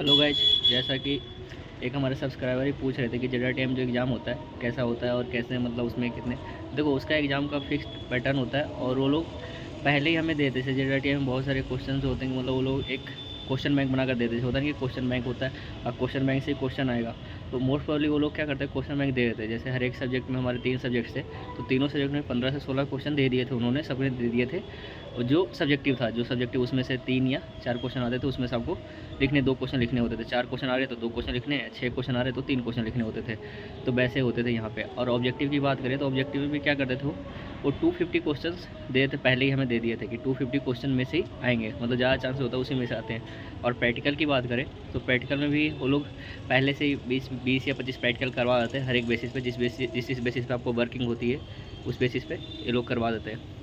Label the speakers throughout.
Speaker 1: Hello guys, जैसा कि एक हमारे सब्सक्राइबर ही पूछ रहे थे कि JRTM जो एग्ज़ाम होता है कैसा होता है और कैसे मतलब उसमें कितने। देखो, उसका एग्ज़ाम का फिक्स्ड पैटर्न होता है और वो लोग पहले ही हमें देते थे। JRTM में बहुत सारे क्वेश्चन होते हैं, मतलब वो लोग एक क्वेश्चन बैंक बना कर देते थे। होता है कि क्वेश्चन बैंक होता है और क्वेश्चन बैंक से क्वेश्चन आएगा, तो मोस्ट प्रॉब्ली वो लोग क्या करते हैं, क्वेश्चन बैंक दे देते हैं। जैसे हर एक सब्जेक्ट में हमारे 3 सब्जेक्ट थे, तो तीनों सब्जेक्ट में 15 से 16 क्वेश्चन दे दिए थे उन्होंने, सबने दे दिए थे। और जो सब्जेक्टिव उसमें से 3 या 4 क्वेश्चन आते थे, उसमें से आपको लिखने 2 क्वेश्चन लिखने होते थे। 4 क्वेश्चन आ रहे तो 2 क्वेश्चन लिखने हैं, 6 क्वेश्चन आ रहे तो 3 क्वेश्चन लिखने होते थे। तो वैसे होते थे यहाँ पे। और ऑब्जेक्टिव की बात करें तो ऑब्जेक्टिव में भी क्या करते थे, वो 250 क्वेश्चंस दे थे, पहले ही हमें दे दिए थे कि 250 क्वेश्चन में से ही आएंगे, मतलब ज़्यादा चांस होता है उसी में से आते हैं। और प्रैक्टिकल की बात करें तो प्रैक्टिकल में भी वो लोग पहले से ही 20 या 25 प्रैक्टिकल करवा देते हैं हर एक बेसिस पे। जिस बेसिस पे आपको वर्किंग होती है, उस बेसिस पे ये लोग करवा देते हैं।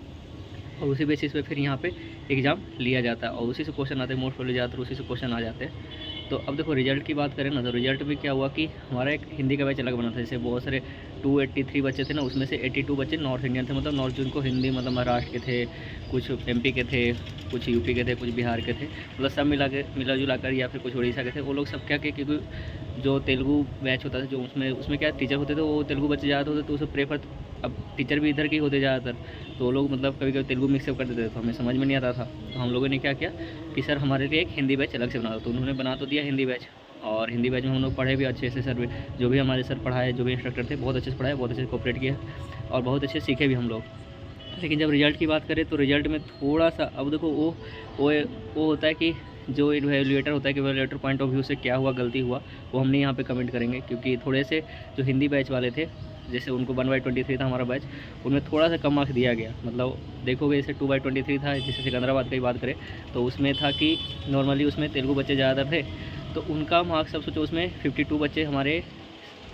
Speaker 1: और उसी बेसिस पे फिर यहाँ पे एग्ज़ाम लिया जाता है और उसी से क्वेश्चन आते हैं। मोस्ट प्रोबेबली ज़्यादातर उसी से क्वेश्चन आ जाते हैं। तो अब देखो, रिजल्ट की बात करें ना, तो रिजल्ट में क्या हुआ कि हमारा एक हिंदी का बैच अलग बना था। जैसे बहुत सारे 283 बच्चे थे ना, उसमें से 82 बच्चे नॉर्थ इंडियन थे, मतलब नॉर्थ जिनको हिंदी, मतलब महाराष्ट्र के थे, कुछ MP के थे, कुछ UP के थे, कुछ बिहार के थे, मतलब सब मिला जुला कर, या फिर कुछ उड़ीसा के थे। वो लोग सब क्या के, क्योंकि जो तेलुगु बैच होता था, जो उसमें क्या टीचर होते थे, वो तेलुगु बच्चे ज़्यादा होते, तो उसे प्रेफर, अब टीचर भी इधर के ही होते ज़्यादातर, तो वो लोग मतलब कभी कभी तेलुगु मिक्सअप कर देते थे, तो हमें समझ में नहीं आता था। तो हम लोगों ने क्या किया कि सर हमारे लिए एक हिंदी बैच अलग से बना दो। तो उन्होंने बना तो दिया हिंदी बैच, और हिंदी बैच में हम लोग पढ़े भी अच्छे से। सर भी, जो भी हमारे सर पढ़ाए, जो भी इंस्ट्रक्टर थे, बहुत अच्छे से पढ़ाए, बहुत अच्छे से कोऑपरेट किया और बहुत अच्छे सीखे भी हम लोग। लेकिन जब रिज़ल्ट की बात करें तो रिज़ल्ट में थोड़ा सा, अब देखो वो होता है कि जो इवैल्यूएटर होता है कि इवैल्यूएटर पॉइंट ऑफ व्यू से क्या हुआ, गलती हुआ, वो हम नहीं यहाँ पे कमेंट करेंगे। क्योंकि थोड़े से जो हिंदी बैच वाले थे, जैसे उनको 1/23 था हमारा बैच, उनमें थोड़ा सा कम मार्क्स दिया गया। मतलब देखोगे, जैसे 2/23 था, जैसे सिकंदराबाद की बात करें तो उसमें था कि नॉर्मली उसमें तेलुगु बच्चे ज़्यादातर थे, तो उनका मार्क्स अब सोचो, उसमें 52 बच्चे हमारे,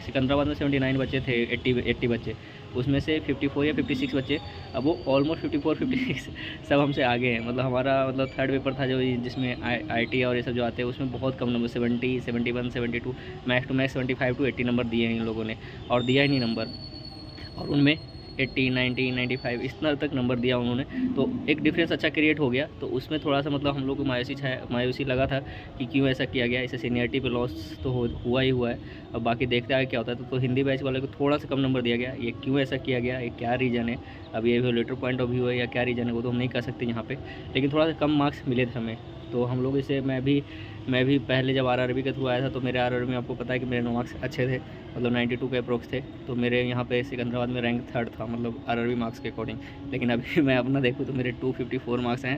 Speaker 1: सिकंदराबाद में 79 बच्चे थे, 80 बच्चे, उसमें से 54 या 56 बच्चे, अब वो ऑलमोस्ट 54-56 सब हमसे आगे हैं। मतलब हमारा, मतलब थर्ड पेपर था जो जिसमें IT और ये सब जो आते हैं, उसमें बहुत कम number, 70, 71, 72, max to max 75 to 80 number दिए हैं इन लोगों ने, और दिया ही नहीं नंबर। और उनमें 80, 90, 95 इतना तक नंबर दिया उन्होंने, तो एक डिफरेंस अच्छा क्रिएट हो गया। तो उसमें थोड़ा सा मतलब हम लोग को मायूसी लगा था कि क्यों ऐसा किया गया। इससे सीनियरिटी पे लॉस तो हुआ ही हुआ है। अब बाकी देखते आगे क्या होता है। तो हिंदी बैच वाले को थोड़ा सा कम नंबर दिया गया, ये क्यों ऐसा किया गया, ये क्या रीज़न है, अब ये इवैल्यूएटर पॉइंट ऑफ व्यू है या क्या रीज़न है, वो तो हम नहीं कह सकते यहाँ पे। लेकिन थोड़ा सा कम मार्क्स मिले थे हमें। तो हम लोग इसे, मैं भी पहले जब RRB के थ्रू आया था, तो मेरे RRB में आपको पता है कि मेरे मार्क्स अच्छे थे, मतलब 92 के अप्रोक्स थे। तो मेरे यहाँ पे सिकंदराबाद में रैंक 3rd था, मतलब RRB मार्क्स के अकॉर्डिंग। लेकिन अभी मैं अपना देखूँ तो मेरे 254 मार्क्स हैं,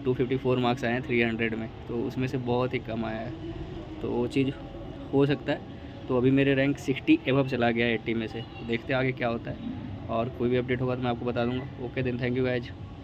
Speaker 1: 254 मार्क्स आए हैं 300 में, तो उसमें से बहुत ही कम आया है। तो वो चीज़ हो सकता है। तो अभी मेरे रैंक 60 एबव चला गया है 80 में से। देखते हैं आगे क्या होता है, और कोई भी अपडेट होगा तो मैं आपको बता दूँगा। Okay then, thank you guys.